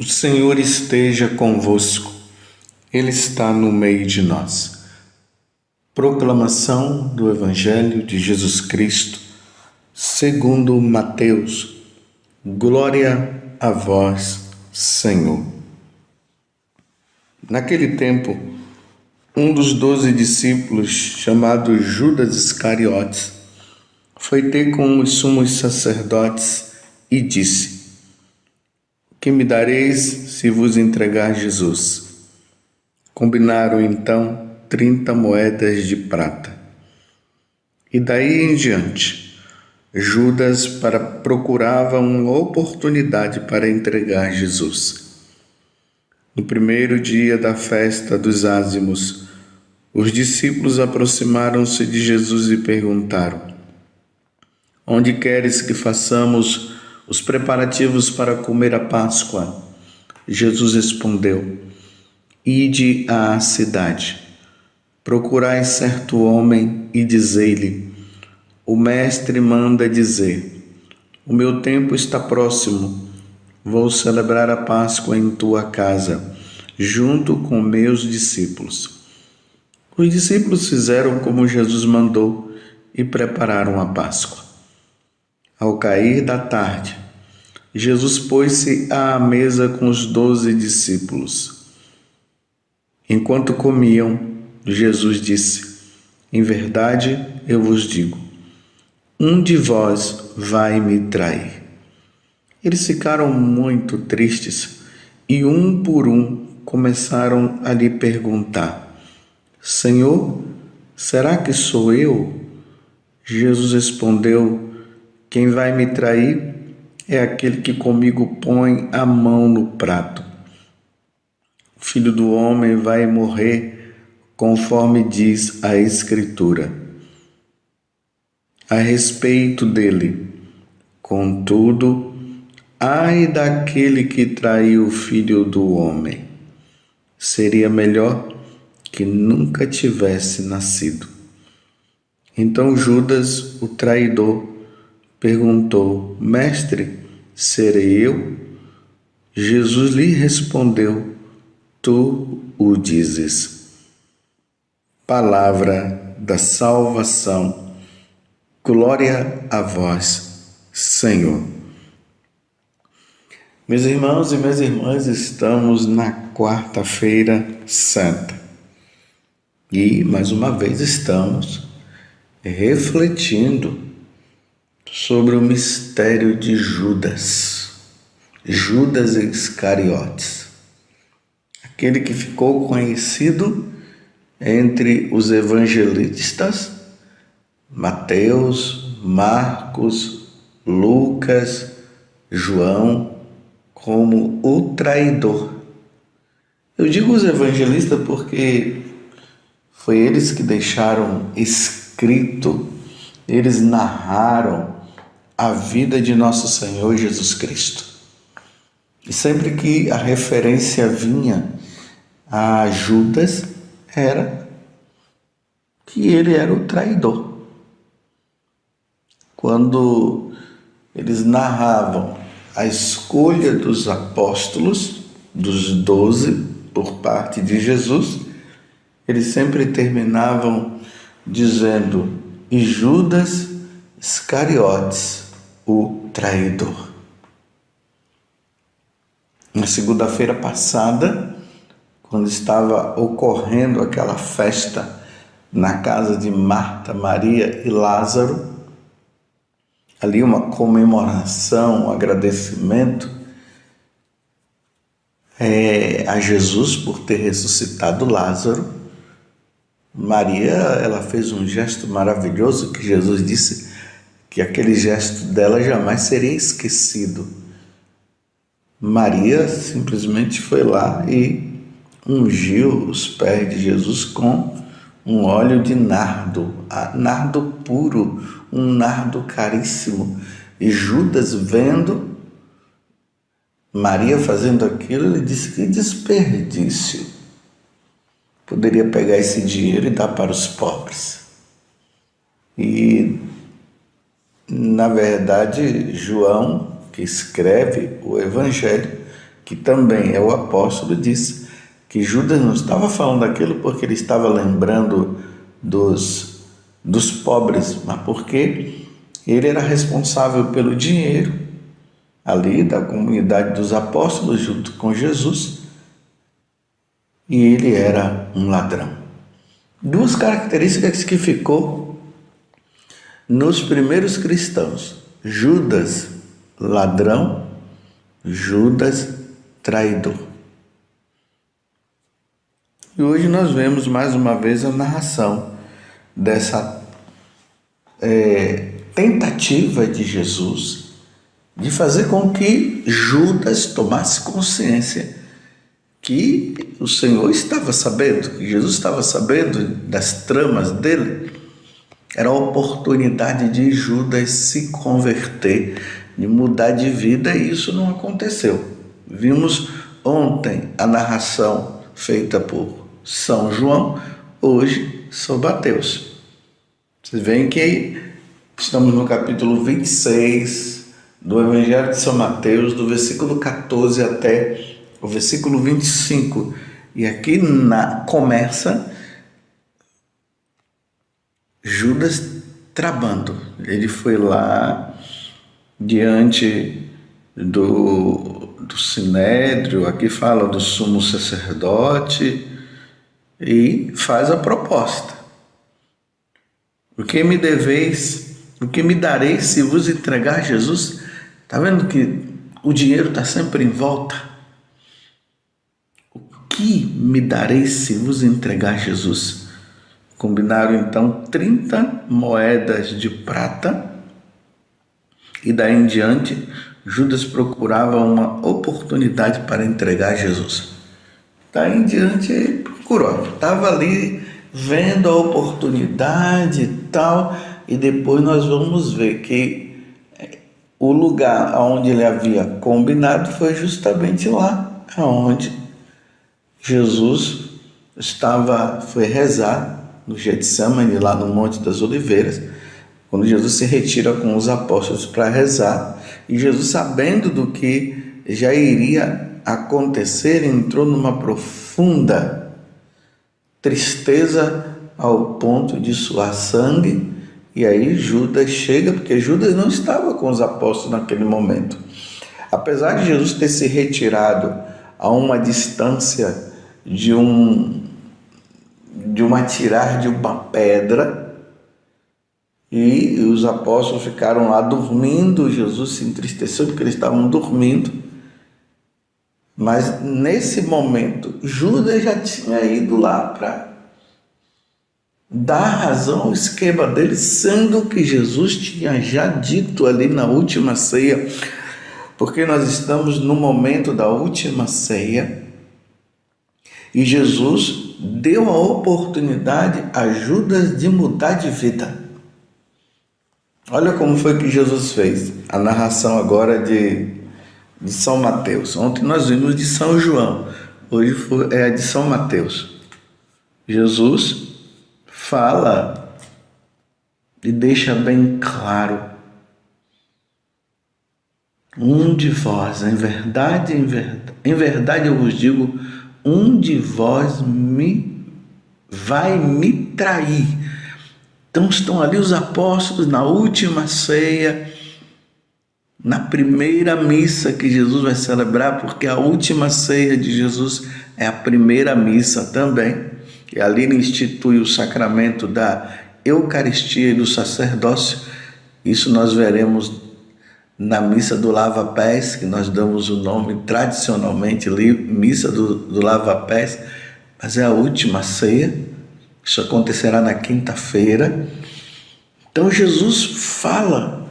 O Senhor esteja convosco, Ele está no meio de nós. Proclamação do Evangelho de Jesus Cristo, segundo Mateus. Glória a vós, Senhor. Naquele tempo, um dos 12 discípulos, chamado Judas Iscariotes, foi ter com os sumos sacerdotes e disse: que me dareis se vos entregar Jesus? Combinaram então 30 moedas de prata. E daí em diante, Judas procurava uma oportunidade para entregar Jesus. No primeiro dia da festa dos ázimos, os discípulos aproximaram-se de Jesus e perguntaram: onde queres que façamos os preparativos para comer a Páscoa? Jesus respondeu: ide à cidade, procurai certo homem e dizei-lhe: o mestre manda dizer, o meu tempo está próximo, vou celebrar a Páscoa em tua casa, junto com meus discípulos. Os discípulos fizeram como Jesus mandou e prepararam a Páscoa. Ao cair da tarde, Jesus pôs-se à mesa com os 12 discípulos. Enquanto comiam, Jesus disse: em verdade eu vos digo, um de vós vai me trair. Eles ficaram muito tristes e um por um começaram a lhe perguntar: Senhor, será que sou eu? Jesus respondeu: quem vai me trair é aquele que comigo põe a mão no prato. O Filho do Homem vai morrer conforme diz a Escritura a respeito dele. Contudo, ai daquele que traiu o Filho do Homem. Seria melhor que nunca tivesse nascido. Então Judas, o traidor, perguntou: mestre, serei eu? Jesus lhe respondeu: tu o dizes. Palavra da salvação. Glória a vós, Senhor. Meus irmãos e minhas irmãs, estamos na quarta-feira santa. E, mais uma vez, estamos refletindo sobre o mistério de Judas Iscariotes, aquele que ficou conhecido entre os evangelistas Mateus, Marcos, Lucas, João, como o traidor. Eu digo os evangelistas porque foi eles que deixaram escrito, eles narraram a vida de nosso Senhor Jesus Cristo. E sempre que a referência vinha a Judas, era que ele era o traidor. Quando eles narravam a escolha dos apóstolos, dos 12, por parte de Jesus, eles sempre terminavam dizendo: e Judas Iscariotes, o traidor. Na segunda-feira passada, quando estava ocorrendo aquela festa na casa de Marta, Maria e Lázaro, ali uma comemoração, um agradecimento a Jesus por ter ressuscitado Lázaro. Maria, ela fez um gesto maravilhoso que Jesus disse que aquele gesto dela jamais seria esquecido. Maria simplesmente foi lá e ungiu os pés de Jesus com um óleo de nardo, nardo puro, um nardo caríssimo. E Judas, vendo Maria fazendo aquilo, ele disse: que desperdício. Poderia pegar esse dinheiro e dar para os pobres. E, na verdade, João, que escreve o Evangelho, que também é o apóstolo, disse que Judas não estava falando aquilo porque ele estava lembrando dos pobres, mas porque ele era responsável pelo dinheiro ali da comunidade dos apóstolos junto com Jesus, e ele era um ladrão. Duas características que ficou nos primeiros cristãos: Judas ladrão, Judas traidor. E hoje nós vemos mais uma vez a narração dessa tentativa de Jesus de fazer com que Judas tomasse consciência que o Senhor estava sabendo, que Jesus estava sabendo das tramas dele. Era a oportunidade de Judas se converter, de mudar de vida, e isso não aconteceu. Vimos ontem a narração feita por São João, hoje São Mateus. Vocês veem que estamos no capítulo 26 do Evangelho de São Mateus, do versículo 14 até o versículo 25. E aqui começa Judas trabando. Ele foi lá diante do sinédrio, aqui fala do sumo sacerdote, e faz a proposta: o que me deveis, o que me dareis se vos entregar Jesus? Está vendo que o dinheiro está sempre em volta? O que me dareis se vos entregar Jesus? Combinaram então 30 moedas de prata, e daí em diante Judas procurava uma oportunidade para entregar Jesus. Daí em diante ele procurou, estava ali vendo a oportunidade e tal, e depois nós vamos ver que o lugar onde ele havia combinado foi justamente lá onde Jesus foi rezar no Getsemane, lá no Monte das Oliveiras, quando Jesus se retira com os apóstolos para rezar, e Jesus, sabendo do que já iria acontecer, entrou numa profunda tristeza ao ponto de suar sangue. E aí Judas chega, porque Judas não estava com os apóstolos naquele momento. Apesar de Jesus ter se retirado a uma distância de um atirar de uma pedra, e os apóstolos ficaram lá dormindo, Jesus se entristeceu porque eles estavam dormindo. Mas nesse momento Judas já tinha ido lá para dar razão ao esquema dele, sendo que Jesus tinha já dito ali na última ceia, porque nós estamos no momento da última ceia, e Jesus deu a oportunidade a Judas de mudar de vida. Olha como foi que Jesus fez. A narração agora de São Mateus. Ontem nós vimos de São João, hoje é a de São Mateus. Jesus fala e deixa bem claro: um de vós, em verdade eu vos digo, um de vós vai me trair. Então estão ali os apóstolos na última ceia, na primeira missa que Jesus vai celebrar, porque a última ceia de Jesus é a primeira missa também, e ali ele institui o sacramento da Eucaristia e do sacerdócio. Isso nós veremos na missa do lava-pés, que nós damos o nome tradicionalmente missa do lava-pés, mas é a última ceia. Isso acontecerá na quinta-feira. Então Jesus fala,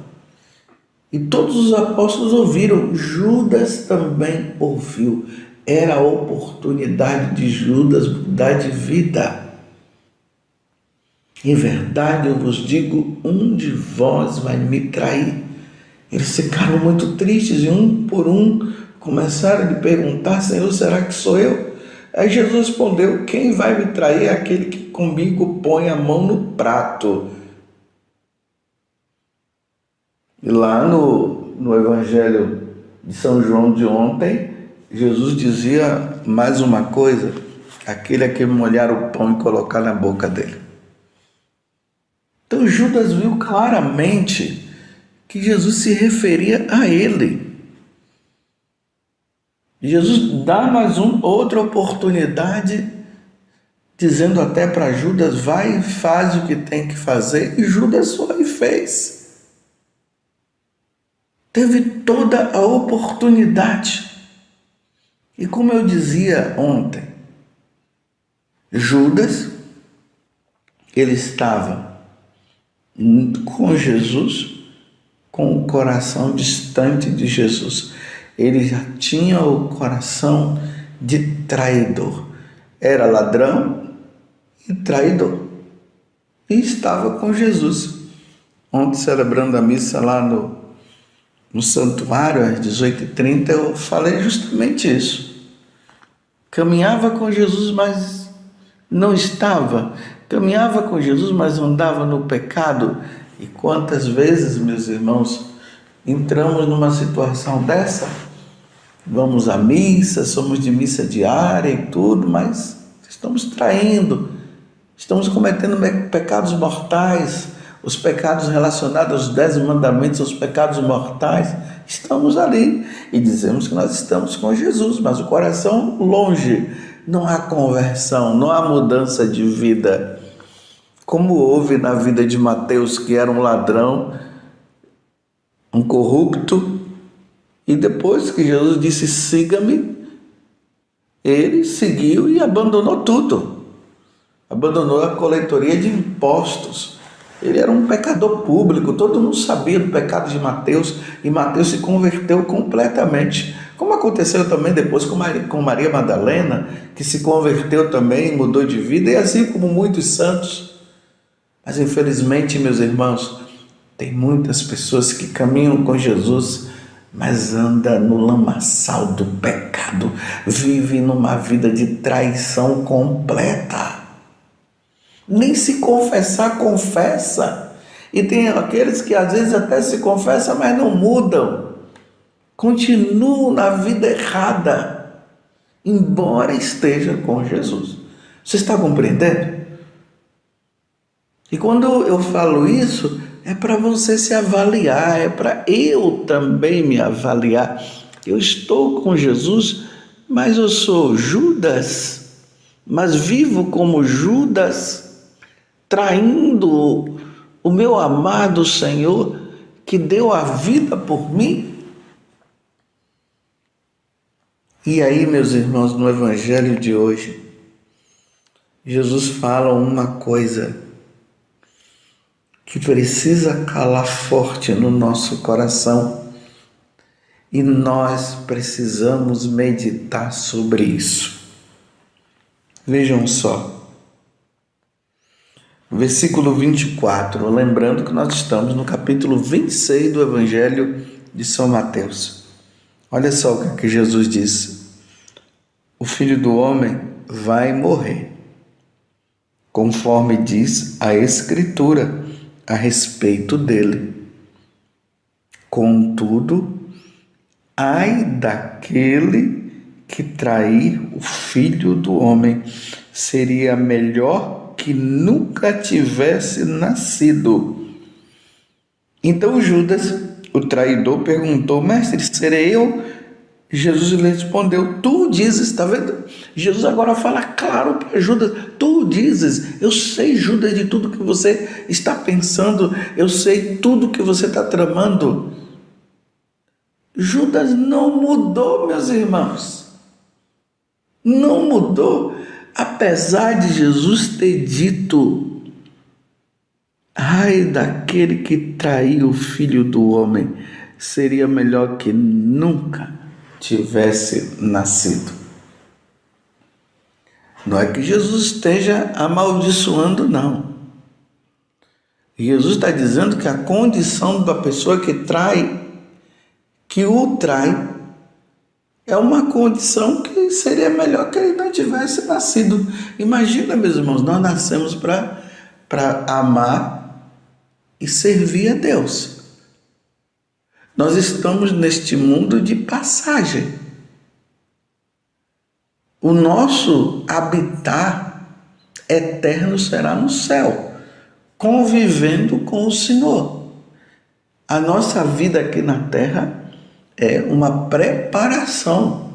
e todos os apóstolos ouviram, Judas também ouviu. Era a oportunidade de Judas mudar de vida. Em verdade eu vos digo, um de vós vai me trair. Eles ficaram muito tristes, e um por um começaram a lhe perguntar: Senhor, será que sou eu? Aí Jesus respondeu: quem vai me trair é aquele que comigo põe a mão no prato. E lá no Evangelho de São João de ontem, Jesus dizia mais uma coisa: aquele a que molhar o pão e colocar na boca dele. Então Judas viu claramente que Jesus se referia a ele. Jesus dá mais outra oportunidade, dizendo até para Judas: vai e faz o que tem que fazer. E Judas foi e fez. Teve toda a oportunidade. E como eu dizia ontem, Judas, ele estava com Jesus, com o coração distante de Jesus. Ele já tinha o coração de traidor. Era ladrão e traidor. E estava com Jesus. Ontem, celebrando a missa lá no santuário, às 18h30, eu falei justamente isso. Caminhava com Jesus, mas não estava. Caminhava com Jesus, mas andava no pecado. E quantas vezes, meus irmãos, entramos numa situação dessa? Vamos à missa, somos de missa diária e tudo, mas estamos traindo, estamos cometendo pecados mortais, os pecados relacionados aos 10 mandamentos, os pecados mortais. Estamos ali e dizemos que nós estamos com Jesus, mas o coração longe. Não há conversão, não há mudança de vida. Como houve na vida de Mateus, que era um ladrão, um corrupto, e depois que Jesus disse: siga-me, ele seguiu e abandonou tudo. Abandonou a coletoria de impostos. Ele era um pecador público, todo mundo sabia do pecado de Mateus, e Mateus se converteu completamente. Como aconteceu também depois com Maria Madalena, que se converteu também, mudou de vida, e assim como muitos santos. Mas infelizmente, meus irmãos, tem muitas pessoas que caminham com Jesus, mas anda no lamaçal do pecado, vive numa vida de traição completa. Nem se confessar, confessa. E tem aqueles que às vezes até se confessam, mas não mudam. Continuam na vida errada, embora esteja com Jesus. Você está compreendendo? E quando eu falo isso, é para você se avaliar, é para eu também me avaliar. Eu estou com Jesus, mas eu sou Judas, mas vivo como Judas, traindo o meu amado Senhor, que deu a vida por mim. E aí, meus irmãos, no Evangelho de hoje, Jesus fala uma coisa que precisa calar forte no nosso coração, e nós precisamos meditar sobre isso. Vejam só, versículo 24, lembrando que nós estamos no capítulo 26 do Evangelho de São Mateus. Olha só o que Jesus disse: o Filho do Homem vai morrer, conforme diz a Escritura a respeito dele. Contudo, ai daquele que trair o Filho do Homem, seria melhor que nunca tivesse nascido. Então Judas, o traidor, perguntou: mestre, serei eu? Jesus lhe respondeu: tu dizes. Está vendo? Jesus agora fala claro para Judas: tu dizes. Eu sei, Judas, de tudo que você está pensando, eu sei tudo que você está tramando. Judas não mudou, meus irmãos, não mudou, apesar de Jesus ter dito: ai daquele que traiu o Filho do Homem, seria melhor que nunca tivesse nascido. Não é que Jesus esteja amaldiçoando, não. Jesus está dizendo que a condição da pessoa que o trai, é uma condição que seria melhor que ele não tivesse nascido. Imagina, meus irmãos, nós nascemos para amar e servir a Deus. Nós estamos neste mundo de passagem. O nosso habitat eterno será no céu, convivendo com o Senhor. A nossa vida aqui na terra é uma preparação.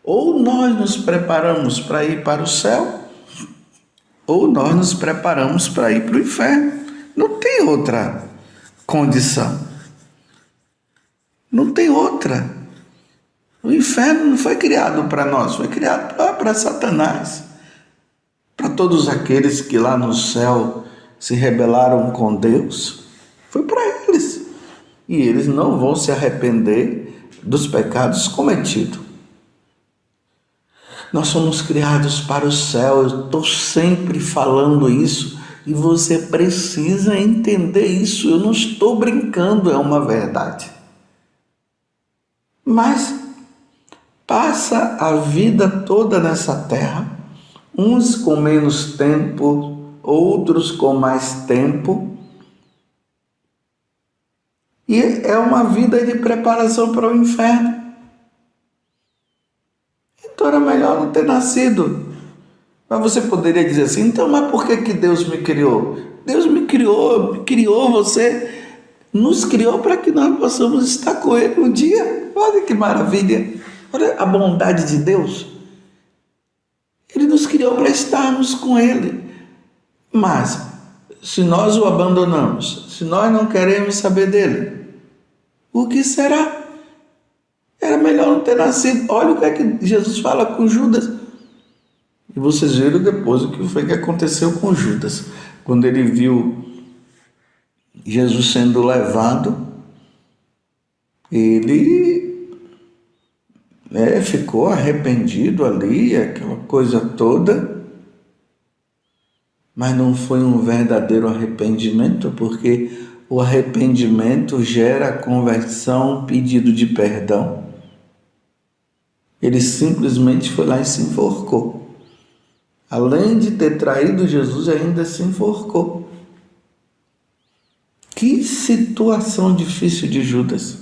Ou nós nos preparamos para ir para o céu, ou nós nos preparamos para ir para o inferno. Não tem outra condição. Não tem outra. O inferno não foi criado para nós, foi criado para Satanás. Para todos aqueles que lá no céu se rebelaram com Deus, foi para eles. E eles não vão se arrepender dos pecados cometidos. Nós somos criados para o céu, eu estou sempre falando isso e você precisa entender isso. Eu não estou brincando, é uma verdade. Mas passa a vida toda nessa terra, uns com menos tempo, outros com mais tempo. E é uma vida de preparação para o inferno. Então era melhor não ter nascido. Mas você poderia dizer assim, então, mas por que Deus me criou? Deus me criou você, nos criou para que nós possamos estar com Ele um dia. Olha que maravilha. Olha a bondade de Deus. Ele nos criou para estarmos com Ele. Mas, se nós o abandonamos, se nós não queremos saber dele, o que será? Era melhor não ter nascido. Olha o que é que Jesus fala com Judas. E vocês viram depois o que foi que aconteceu com Judas. Quando ele viu Jesus sendo levado, ele ficou arrependido ali, aquela coisa toda. Mas não foi um verdadeiro arrependimento, porque o arrependimento gera conversão, pedido de perdão. Ele simplesmente foi lá e se enforcou. Além de ter traído Jesus, ainda se enforcou. Que situação difícil de Judas.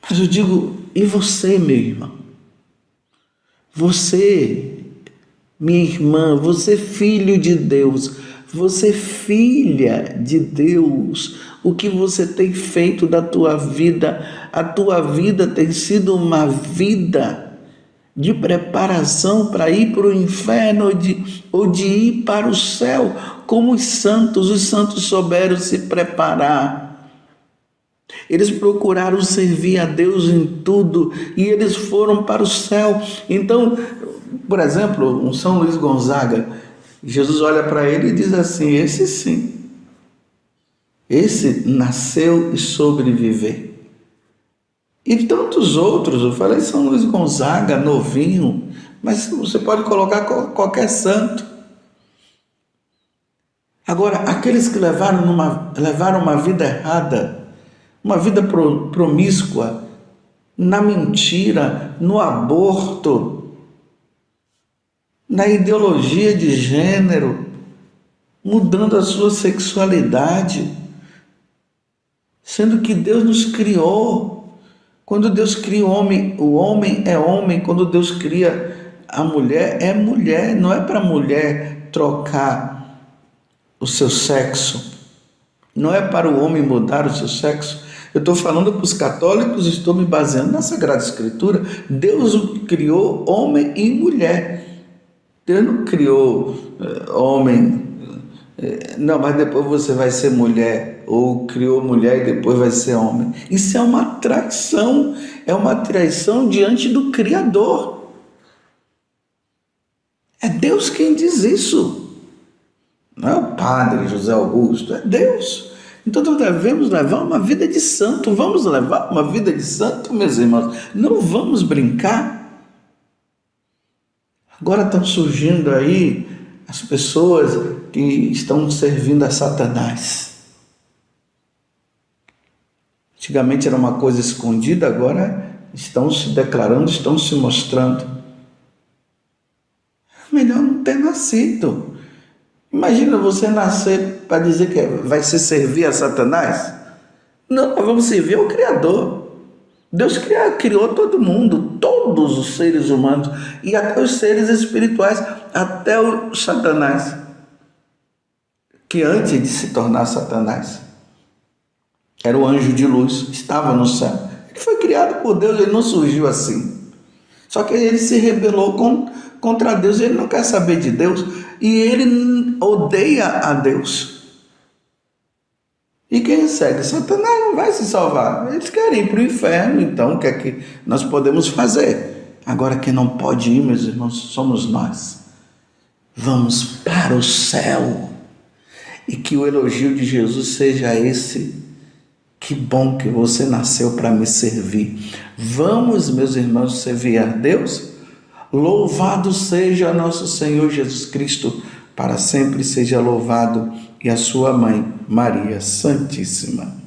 Mas eu digo, e você, meu irmão? Você, minha irmã, você filho de Deus, você filha de Deus, o que você tem feito da tua vida? A tua vida tem sido uma vida de preparação para ir para o inferno ou de ir para o céu, como os santos souberam se preparar. Eles procuraram servir a Deus em tudo e eles foram para o céu. Então, por exemplo, um São Luís Gonzaga, Jesus olha para ele e diz assim, esse sim, esse nasceu e sobreviveu. E tantos outros, eu falei São Luís Gonzaga, novinho, mas você pode colocar qualquer santo. Agora, aqueles que levaram uma vida errada, uma vida promíscua, na mentira, no aborto, na ideologia de gênero, mudando a sua sexualidade, sendo que Deus nos criou. Quando Deus cria o homem é homem. Quando Deus cria a mulher, é mulher. Não é para a mulher trocar o seu sexo. Não é para o homem mudar o seu sexo. Eu estou falando para os católicos, estou me baseando na Sagrada Escritura. Deus o criou homem e mulher. Deus não criou homem, não, mas depois você vai ser mulher, ou criou mulher e depois vai ser homem. Isso é uma traição diante do Criador. É Deus quem diz isso. Não é o padre José Augusto, é Deus. Então nós devemos levar uma vida de santo. Vamos levar uma vida de santo, meus irmãos. Não vamos brincar. Agora estão surgindo aí as pessoas que estão servindo a Satanás. Antigamente era uma coisa escondida, agora estão se declarando, estão se mostrando. É melhor não ter nascido. Imagina você nascer para dizer que vai se servir a Satanás. Não, nós vamos servir ao Criador. Deus criou todo mundo, todos os seres humanos e até os seres espirituais, até o Satanás, que antes de se tornar Satanás era o anjo de luz, estava no céu. Ele foi criado por Deus, ele não surgiu assim. Só que ele se rebelou contra Deus, ele não quer saber de Deus e ele odeia a Deus. E quem segue Satanás não vai se salvar. Eles querem ir para o inferno, então o que é que nós podemos fazer? Agora quem não pode ir, meus irmãos, somos nós. Vamos para o céu. E que o elogio de Jesus seja esse: que bom que você nasceu para me servir. Vamos, meus irmãos, servir a Deus? Louvado seja nosso Senhor Jesus Cristo, para sempre seja louvado, e a sua mãe, Maria Santíssima.